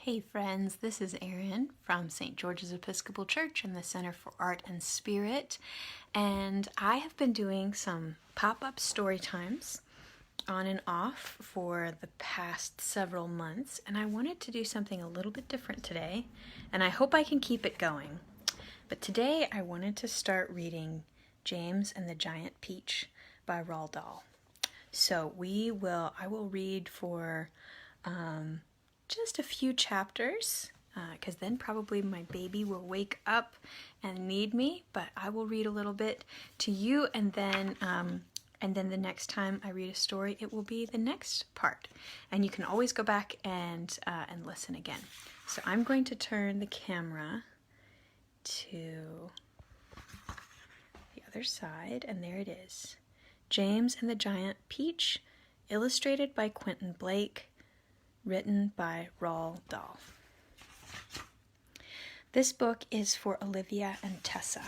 Hey friends, this is Erin from St. George's Episcopal Church and the Center for Art and Spirit, and I have been doing some pop-up story times on and off for the past several months, and I wanted to do something a little bit different today, and I hope I can keep it going. But today I wanted to start reading James and the Giant Peach by Roald Dahl. So I will read for just a few chapters, because then probably my baby will wake up and need me, but I will read a little bit to you, and then the next time I read a story, it will be the next part, and you can always go back and listen again. So I'm going to turn the camera to the other side, and there it is. James and the Giant Peach, illustrated by Quentin Blake, written by Roald Dahl. This book is for Olivia and Tessa.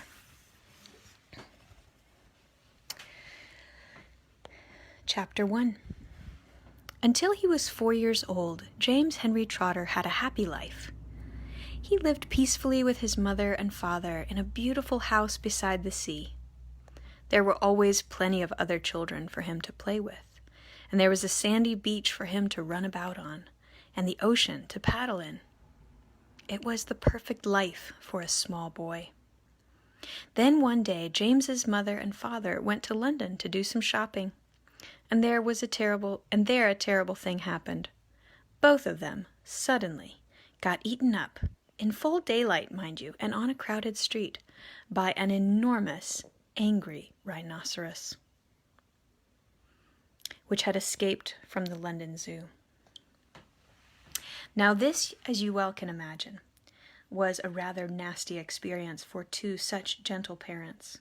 Chapter 1. Until he was 4 years old, James Henry Trotter had a happy life. He lived peacefully with his mother and father in a beautiful house beside the sea. There were always plenty of other children for him to play with, and there was a sandy beach for him to run about on, and the ocean to paddle in. It was the perfect life for a small boy. Then one day, James's mother and father went to London to do some shopping, and there a terrible thing happened. Both of them, suddenly, got eaten up, in full daylight, mind you, and on a crowded street, by an enormous, angry rhinoceros, which had escaped from the London Zoo. Now this, as you well can imagine, was a rather nasty experience for two such gentle parents.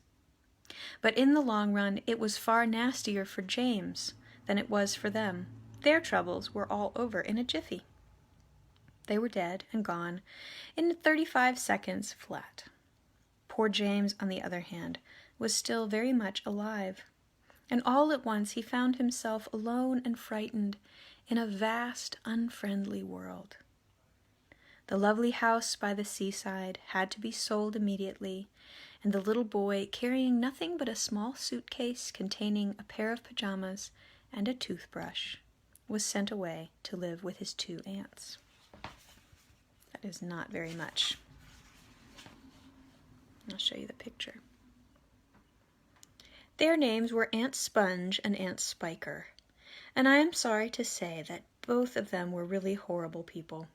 But in the long run, it was far nastier for James than it was for them. Their troubles were all over in a jiffy. They were dead and gone in 35 seconds flat. Poor James, on the other hand, was still very much alive, and all at once he found himself alone and frightened in a vast, unfriendly world. The lovely house by the seaside had to be sold immediately, and the little boy, carrying nothing but a small suitcase containing a pair of pajamas and a toothbrush, was sent away to live with his two aunts. That is not very much. I'll show you the picture. Their names were Aunt Sponge and Aunt Spiker, and I am sorry to say that both of them were really horrible people.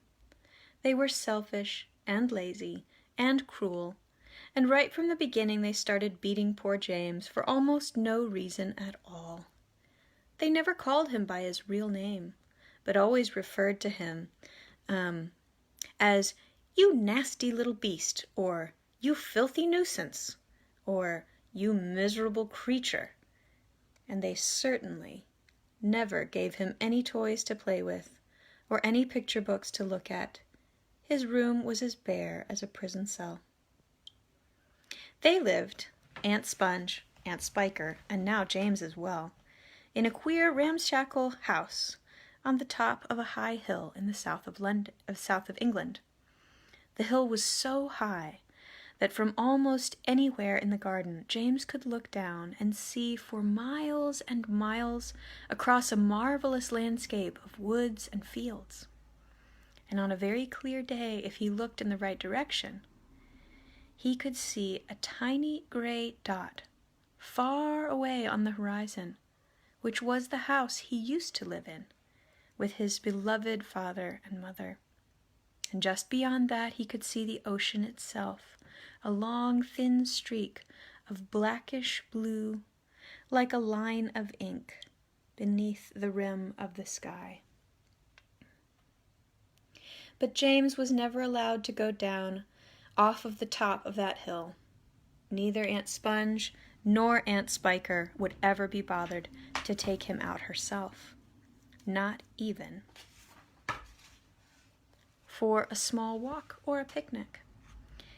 They were selfish and lazy and cruel, and right from the beginning they started beating poor James for almost no reason at all. They never called him by his real name, but always referred to him as "you nasty little beast," or "you filthy nuisance," or "you miserable creature," and they certainly never gave him any toys to play with or any picture books to look at. His room was as bare as a prison cell. They lived, Aunt Sponge, Aunt Spiker, and now James as well, in a queer ramshackle house on the top of a high hill in the south of England. The hill was so high that from almost anywhere in the garden James could look down and see for miles and miles across a marvelous landscape of woods and fields. And on a very clear day, if he looked in the right direction, he could see a tiny gray dot far away on the horizon, which was the house he used to live in, with his beloved father and mother. And just beyond that he could see the ocean itself, a long thin streak of blackish blue, like a line of ink, beneath the rim of the sky. But James was never allowed to go down off of the top of that hill. Neither Aunt Sponge nor Aunt Spiker would ever be bothered to take him out herself, not even for a small walk or a picnic.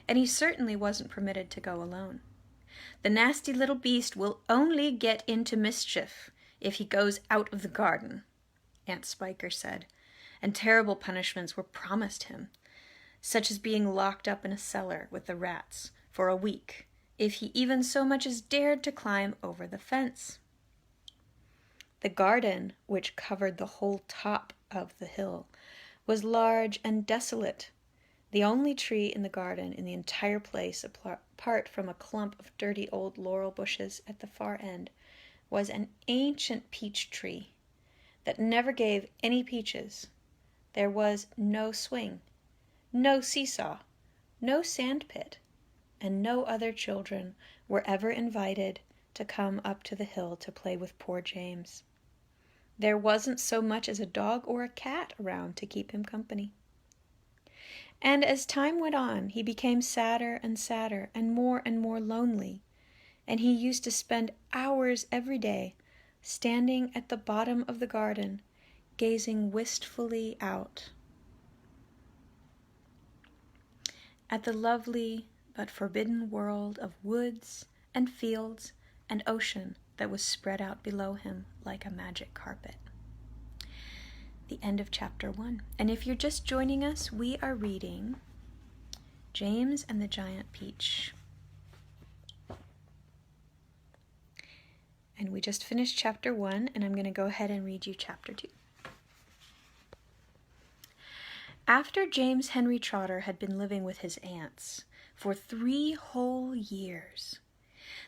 And he certainly wasn't permitted to go alone. "The nasty little beast will only get into mischief if he goes out of the garden," Aunt Spiker said, and terrible punishments were promised him, such as being locked up in a cellar with the rats for a week, if he even so much as dared to climb over the fence. The garden, which covered the whole top of the hill, was large and desolate. The only tree in the garden in the entire place, apart from a clump of dirty old laurel bushes at the far end, was an ancient peach tree that never gave any peaches. There was no swing, no seesaw, no sand pit, and no other children were ever invited to come up to the hill to play with poor James. There wasn't so much as a dog or a cat around to keep him company. And as time went on, he became sadder and sadder and more lonely, and he used to spend hours every day standing at the bottom of the garden, gazing wistfully out at the lovely but forbidden world of woods and fields and ocean that was spread out below him like a magic carpet. The end of chapter 1. And if you're just joining us, we are reading James and the Giant Peach. And we just finished chapter 1, and I'm going to go ahead and read you chapter 2. After James Henry Trotter had been living with his aunts for 3 whole years,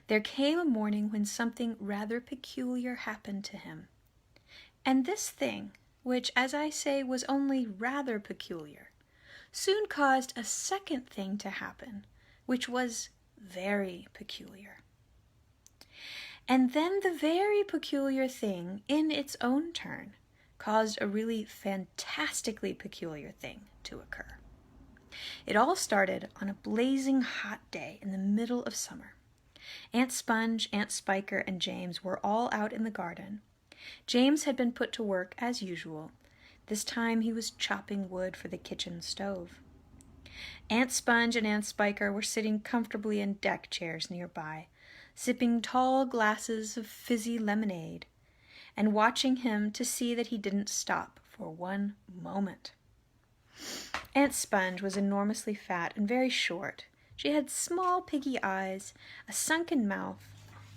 there came a morning when something rather peculiar happened to him. And this thing, which, as I say, was only rather peculiar, soon caused a second thing to happen, which was very peculiar. And then the very peculiar thing, in its own turn, caused a really fantastically peculiar thing to occur. It all started on a blazing hot day in the middle of summer. Aunt Sponge, Aunt Spiker, and James were all out in the garden. James had been put to work as usual. This time he was chopping wood for the kitchen stove. Aunt Sponge and Aunt Spiker were sitting comfortably in deck chairs nearby, sipping tall glasses of fizzy lemonade, and watching him to see that he didn't stop for one moment. Aunt Sponge was enormously fat and very short. She had small piggy eyes, a sunken mouth,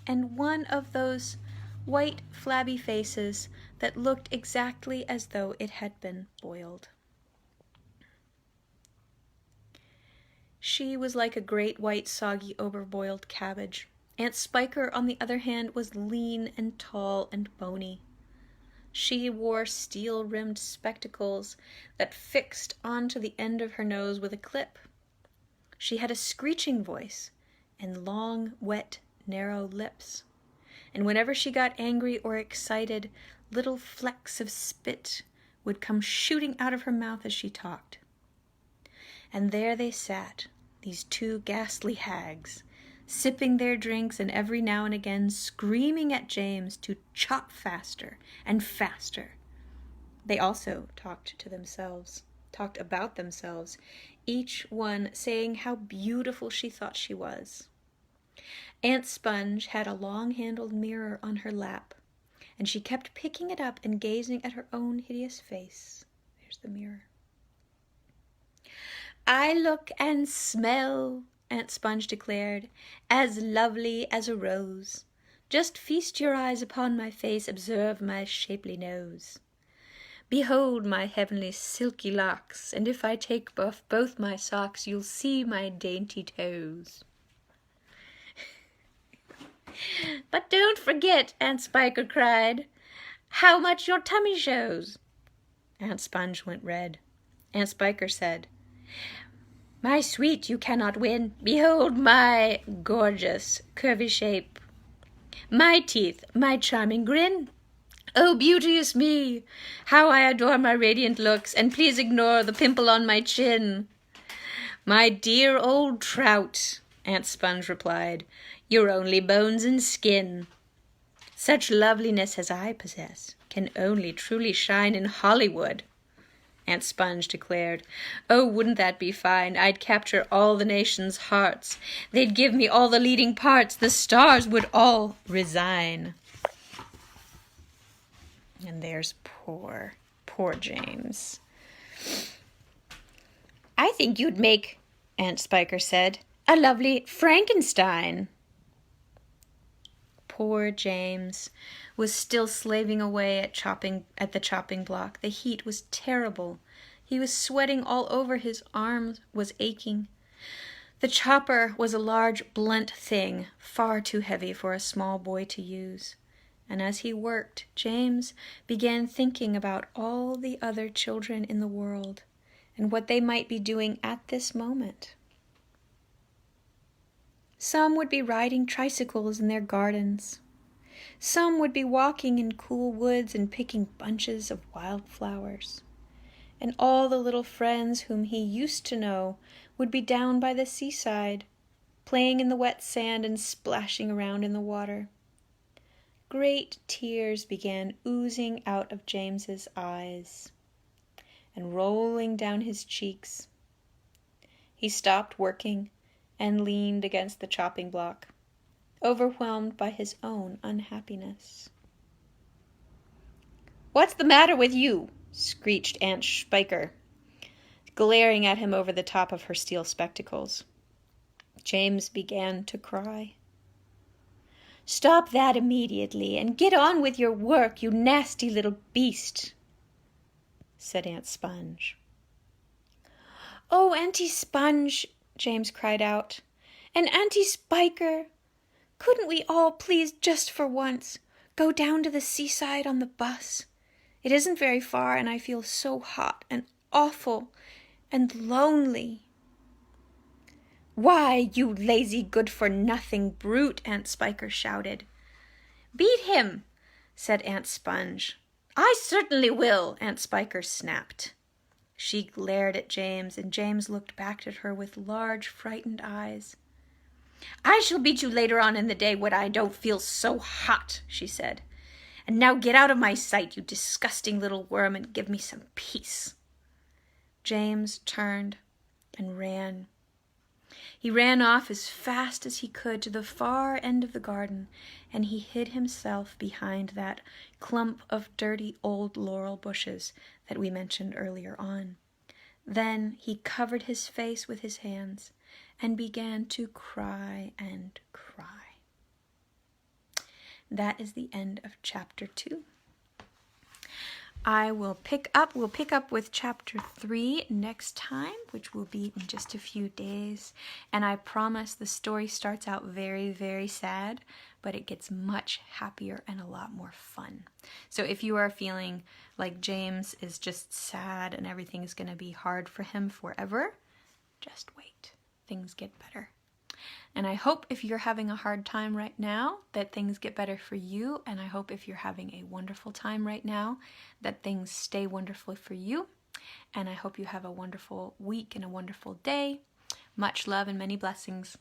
and one of those white flabby faces that looked exactly as though it had been boiled. She was like a great white soggy overboiled cabbage. Aunt Spiker, on the other hand, was lean and tall and bony. She wore steel-rimmed spectacles that fixed onto the end of her nose with a clip. She had a screeching voice and long, wet, narrow lips. And whenever she got angry or excited, little flecks of spit would come shooting out of her mouth as she talked. And there they sat, these 2 ghastly hags, sipping their drinks and every now and again screaming at James to chop faster and faster. They also talked about themselves, each one saying how beautiful she thought she was. Aunt Sponge had a long-handled mirror on her lap, and she kept picking it up and gazing at her own hideous face. There's the mirror. "I look and smell," Aunt Sponge declared, "as lovely as a rose. Just feast your eyes upon my face, observe my shapely nose. Behold my heavenly silky locks, and if I take off both my socks, you'll see my dainty toes." "But don't forget," Aunt Spiker cried, "how much your tummy shows." Aunt Sponge went red. Aunt Spiker said, "My sweet, you cannot win. Behold my gorgeous curvy shape, my teeth, my charming grin. Oh, beauteous me! How I adore my radiant looks, and please ignore the pimple on my chin." "My dear old trout," Aunt Sponge replied, "you're only bones and skin. Such loveliness as I possess can only truly shine in Hollywood." Aunt Sponge declared, "Oh, wouldn't that be fine? I'd capture all the nation's hearts. They'd give me all the leading parts. The stars would all resign." And there's poor James. "I think you'd make," Aunt Spiker said, "a lovely Frankenstein." Poor James was still slaving away at the chopping block. The heat was terrible. He was sweating all over, his arm was aching. The chopper was a large, blunt thing, far too heavy for a small boy to use. And as he worked, James began thinking about all the other children in the world and what they might be doing at this moment. Some would be riding tricycles in their gardens. Some would be walking in cool woods and picking bunches of wildflowers. And all the little friends whom he used to know would be down by the seaside, playing in the wet sand and splashing around in the water. Great tears began oozing out of James's eyes and rolling down his cheeks. He stopped working and leaned against the chopping block, overwhelmed by his own unhappiness. "What's the matter with you?" screeched Aunt Spiker, glaring at him over the top of her steel spectacles. James began to cry. "Stop that immediately and get on with your work, you nasty little beast," said Aunt Sponge. "Oh, Auntie Sponge," James cried out, "and Auntie Spiker, couldn't we all please just for once go down to the seaside on the bus? It isn't very far and I feel so hot and awful and lonely." "Why, you lazy good-for-nothing brute," Aunt Spiker shouted. "Beat him," said Aunt Sponge. "I certainly will," Aunt Spiker snapped. She glared at James, and James looked back at her with large, frightened eyes. "I shall beat you later on in the day when I don't feel so hot," she said. "And now get out of my sight, you disgusting little worm, and give me some peace." James turned and ran. He ran off as fast as he could to the far end of the garden, and he hid himself behind that clump of dirty old laurel bushes that we mentioned earlier on. Then he covered his face with his hands and began to cry and cry. That is the end of chapter 2. We'll pick up with chapter 3 next time, which will be in just a few days. And I promise the story starts out very, very sad, but it gets much happier and a lot more fun. So if you are feeling like James is just sad and everything is going to be hard for him forever, just wait. Things get better. And I hope if you're having a hard time right now that things get better for you. And I hope if you're having a wonderful time right now that things stay wonderful for you. And I hope you have a wonderful week and a wonderful day. Much love and many blessings.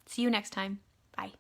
See you next time. Bye.